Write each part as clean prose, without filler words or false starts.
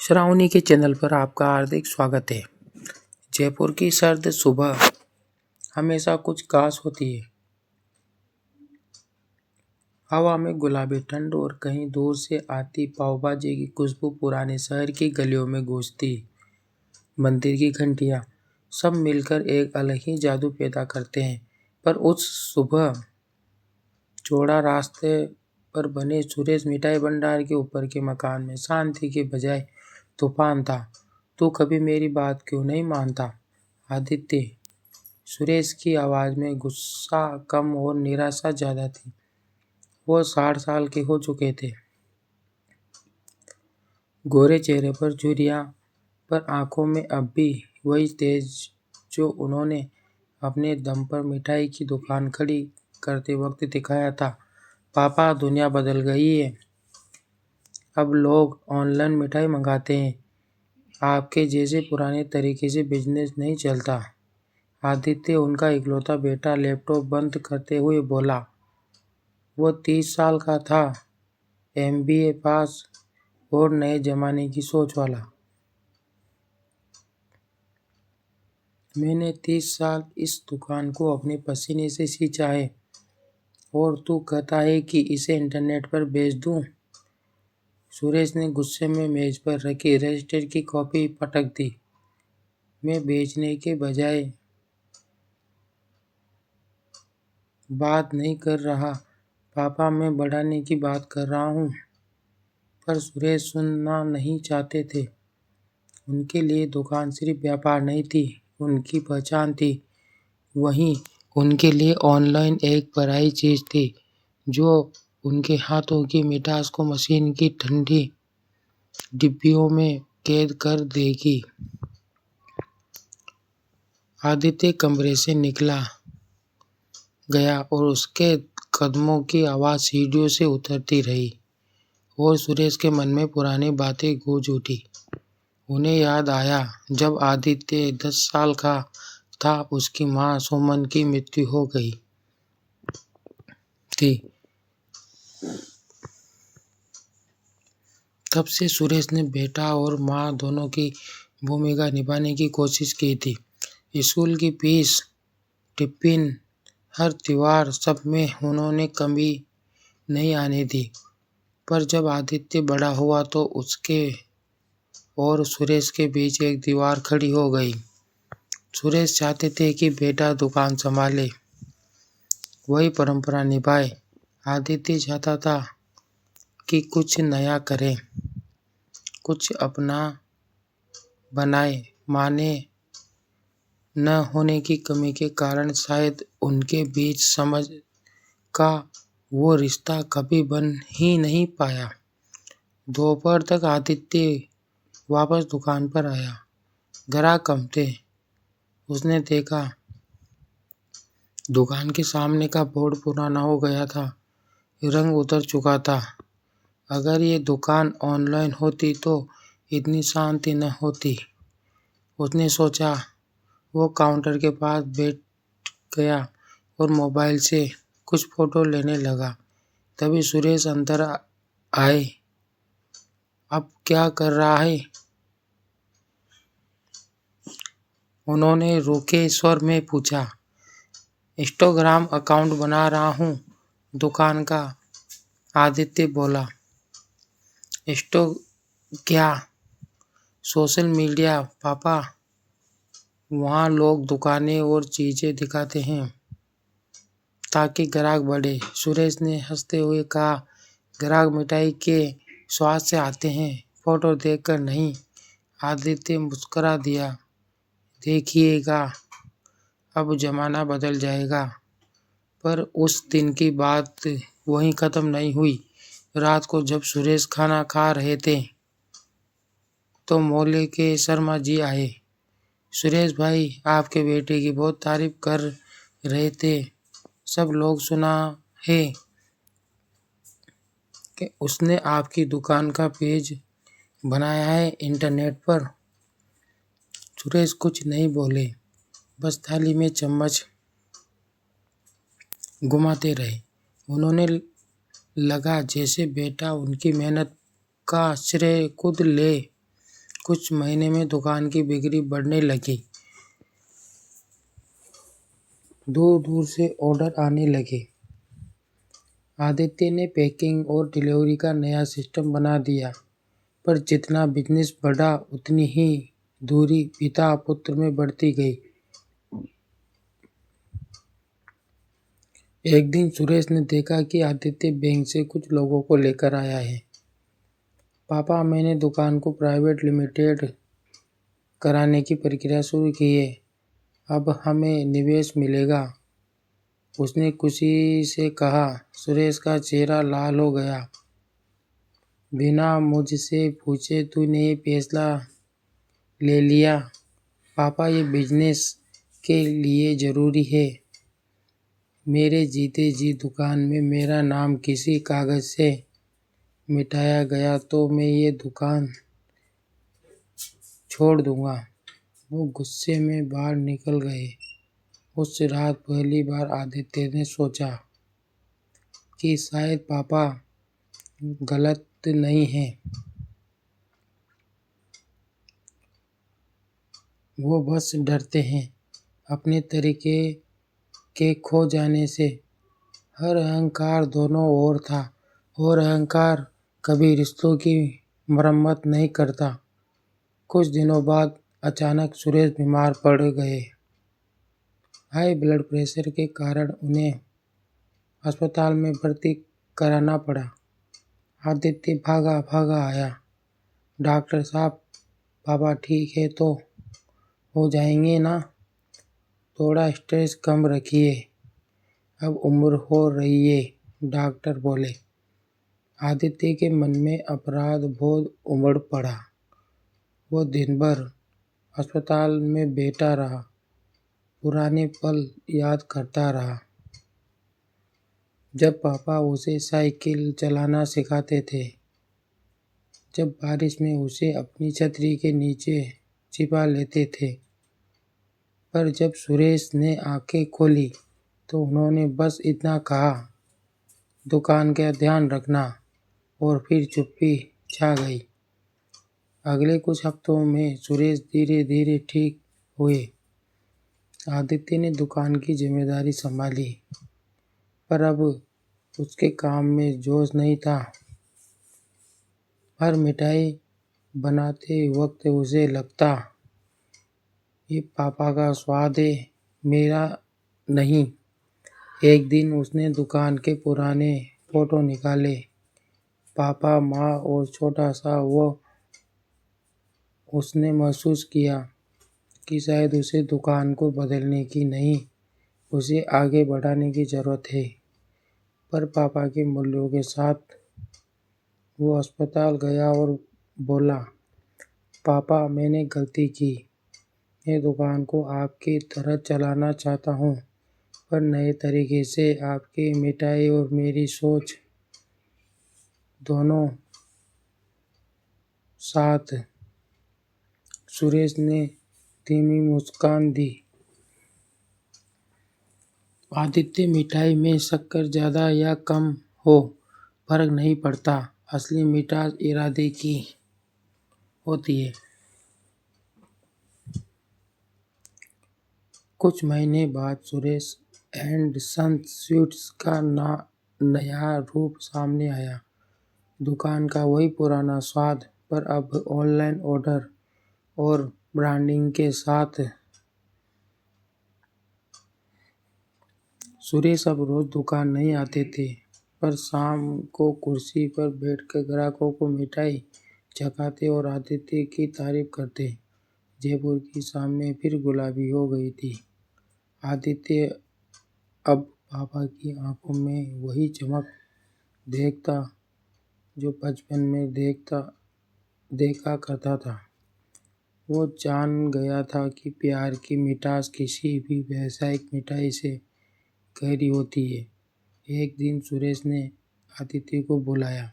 श्रावणी के चैनल पर आपका हार्दिक स्वागत है। जयपुर की सर्द सुबह हमेशा कुछ खास होती है। हवा में गुलाबी ठंड और कहीं दूर से आती पाव भाजी की खुशबू पुराने शहर की गलियों में गूंजती। मंदिर की घंटियां सब मिलकर एक अलग ही जादू पैदा करते हैं। पर उस सुबह चौड़ा रास्ते पर बने सुरेश मिठाई भंडार के ऊपर के मकान में शांति के बजाय तूफान था। तू कभी मेरी बात क्यों नहीं मानता आदित्य? सुरेश की आवाज में गुस्सा कम और निराशा ज्यादा थी। वो 60 साल के हो चुके थे। गोरे चेहरे पर झुर्रियां, पर आंखों में अब भी वही तेज जो उन्होंने अपने दम पर मिठाई की दुकान खड़ी करते वक्त दिखाया था। पापा, दुनिया बदल गई है। अब लोग ऑनलाइन मिठाई मंगाते हैं। आपके जैसे पुराने तरीके से बिजनेस नहीं चलता। आदित्य, उनका इकलौता बेटा, लैपटॉप बंद करते हुए बोला। वो 30 साल का था, MBA पास और नए जमाने की सोच वाला। मैंने 30 साल इस दुकान को अपने पसीने से सींचा है और तू कहता है कि इसे इंटरनेट पर बेच दूं? सुरेश ने गुस्से में मेज पर रखी रजिस्टर की कॉपी पटक दी। मैं बेचने के बजाय बात नहीं कर रहा पापा, मैं बढ़ाने की बात कर रहा हूँ। पर सुरेश सुनना नहीं चाहते थे। उनके लिए दुकान सिर्फ व्यापार नहीं थी, उनकी पहचान थी। वहीं उनके लिए ऑनलाइन एक पराई चीज थी जो उनके हाथों की मिठास को मशीन की ठंडी डिब्बियों में कैद कर देगी। आदित्य कमरे से निकला गया और उसके कदमों की आवाज सीढ़ियों से उतरती रही और सुरेश के मन में पुरानी बातें गूंज उठी। उन्हें याद आया जब आदित्य 10 साल का था, उसकी माँ सुमन की मृत्यु हो गई थी। तब से सुरेश ने बेटा और माँ दोनों की भूमिका निभाने की कोशिश की थी। स्कूल की फीस, टिफिन, हर त्योहार, सब में उन्होंने कमी नहीं आने दी। पर जब आदित्य बड़ा हुआ तो उसके और सुरेश के बीच एक दीवार खड़ी हो गई। सुरेश चाहते थे कि बेटा दुकान संभाले, वही परंपरा निभाए। आदित्य चाहता था कि कुछ नया करे, कुछ अपना बनाए। माने न होने की कमी के कारण शायद उनके बीच समझ का वो रिश्ता कभी बन ही नहीं पाया। दोपहर तक आदित्य वापस दुकान पर आया। ग्राहक कम थे। उसने देखा दुकान के सामने का बोर्ड पुराना हो गया था, रंग उतर चुका था। अगर ये दुकान ऑनलाइन होती तो इतनी शांति न होती, उसने सोचा। वो काउंटर के पास बैठ गया और मोबाइल से कुछ फोटो लेने लगा। तभी सुरेश अंदर आए। अब क्या कर रहा है? उन्होंने रूखे स्वर में पूछा। इंस्टाग्राम अकाउंट बना रहा हूँ दुकान का, आदित्य बोला। इंस्टो क्या? सोशल मीडिया पापा। वहाँ लोग दुकानें और चीजें दिखाते हैं ताकि ग्राहक बढ़े। सुरेश ने हंसते हुए कहा, ग्राहक मिठाई के स्वाद से आते हैं, फोटो देखकर नहीं। आदित्य मुस्कुरा दिया। देखिएगा, अब जमाना बदल जाएगा। पर उस दिन की बात वहीं खत्म नहीं हुई। रात को जब सुरेश खाना खा रहे थे तो मोहल्ले के शर्मा जी आए। सुरेश भाई, आपके बेटे की बहुत तारीफ कर रहे थे, सब लोग सुना है कि उसने आपकी दुकान का पेज बनाया है इंटरनेट पर। सुरेश कुछ नहीं बोले, बस थाली में चम्मच घुमाते रहे। उन्होंने लगा जैसे बेटा उनकी मेहनत का श्रेय खुद ले कुछ महीने में दुकान की बिक्री बढ़ने लगी। दूर दूर से ऑर्डर आने लगे। आदित्य ने पैकिंग और डिलीवरी का नया सिस्टम बना दिया, पर जितना बिजनेस बढ़ा उतनी ही दूरी पिता पुत्र में बढ़ती गई। एक दिन सुरेश ने देखा कि आदित्य बैंक से कुछ लोगों को लेकर आया है। पापा, मैंने दुकान को प्राइवेट लिमिटेड कराने की प्रक्रिया शुरू की है। अब हमें निवेश मिलेगा, उसने खुशी से कहा। सुरेश का चेहरा लाल हो गया। बिना मुझसे पूछे तूने ये फैसला ले लिया? पापा, ये बिजनेस के लिए ज़रूरी है। मेरे जीते जी दुकान में मेरा नाम किसी कागज़ से मिटाया गया तो मैं ये दुकान छोड़ दूंगा। वो गुस्से में बाहर निकल गए। उस रात पहली बार आदित्य ने सोचा कि शायद पापा गलत नहीं हैं। वो बस डरते हैं अपने तरीके के खो जाने से। हर अहंकार दोनों ओर था और अहंकार कभी रिश्तों की मरम्मत नहीं करता। कुछ दिनों बाद अचानक सुरेश बीमार पड़ गए। हाई ब्लड प्रेशर के कारण उन्हें अस्पताल में भर्ती कराना पड़ा। आदित्य भागा भागा आया। डॉक्टर साहब, पापा ठीक है तो हो जाएंगे ना? थोड़ा स्ट्रेस कम रखिए, अब उम्र हो रही है, डॉक्टर बोले। आदित्य के मन में अपराध बोध उमड़ पड़ा। वो दिन भर अस्पताल में बैठा रहा, पुराने पल याद करता रहा। जब पापा उसे साइकिल चलाना सिखाते थे, जब बारिश में उसे अपनी छतरी के नीचे छिपा लेते थे। पर जब सुरेश ने आंखें खोली तो उन्होंने बस इतना कहा, दुकान का ध्यान रखना, और फिर चुप्पी छा गई। अगले कुछ हफ्तों में सुरेश धीरे धीरे ठीक हुए। आदित्य ने दुकान की जिम्मेदारी संभाली, पर अब उसके काम में जोश नहीं था। हर मिठाई बनाते वक्त उसे लगता, ये पापा का स्वाद है, मेरा नहीं। एक दिन उसने दुकान के पुराने फोटो निकाले, पापा, माँ और छोटा सा वो। उसने महसूस किया कि शायद उसे दुकान को बदलने की नहीं, उसे आगे बढ़ाने की ज़रूरत है। पर पापा के मूल्यों के साथ वो अस्पताल गया और बोला, पापा, मैंने गलती की। मैं दुकान को आपकी तरह चलाना चाहता हूँ, पर नए तरीके से। आपकी मिठाई और मेरी सोच दोनों साथ। सुरेश ने धीमी मुस्कान दी। आदित्य, मिठाई में शक्कर ज़्यादा या कम हो फर्क नहीं पड़ता, असली मिठास इरादे की होती है। कुछ महीने बाद सुरेश एंड सन्स स्वीट्स का नया रूप सामने आया। दुकान का वही पुराना स्वाद, पर अब ऑनलाइन ऑर्डर और ब्रांडिंग के साथ। सुरेश अब रोज दुकान नहीं आते थे, पर शाम को कुर्सी पर बैठकर ग्राहकों को मिठाई चखाते और आदित्य की तारीफ करते। जयपुर की शामें फिर गुलाबी हो गई थी। आदित्य अब पापा की आंखों में वही चमक देखता जो बचपन में देखा करता था। वो जान गया था कि प्यार की मिठास किसी भी व्यावसायिक मिठाई से गहरी होती है। एक दिन सुरेश ने आदित्य को बुलाया,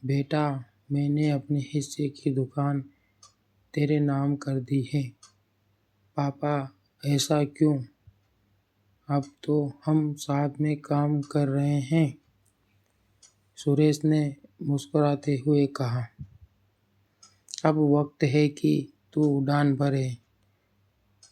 बेटा, मैंने अपने हिस्से की दुकान तेरे नाम कर दी है। पापा, ऐसा क्यों? अब तो हम साथ में काम कर रहे हैं, सुरेश ने मुस्कुराते हुए कहा। अब वक्त है कि तू उड़ान भरे।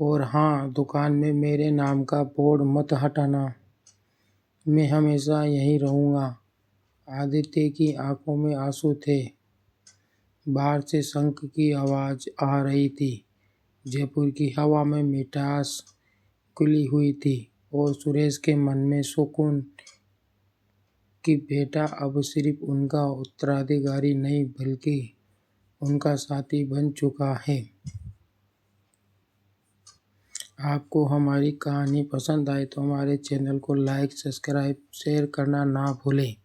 और हाँ, दुकान में मेरे नाम का बोर्ड मत हटाना। मैं हमेशा यहीं रहूँगा। आदित्य की आंखों में आंसू थे। बाहर से शंख की आवाज़ आ रही थी। जयपुर की हवा में मिठास घुली हुई थी और सुरेश के मन में सुकून कि बेटा अब सिर्फ उनका उत्तराधिकारी नहीं बल्कि उनका साथी बन चुका है। आपको हमारी कहानी पसंद आए तो हमारे चैनल को लाइक, सब्सक्राइब, शेयर करना ना भूलें।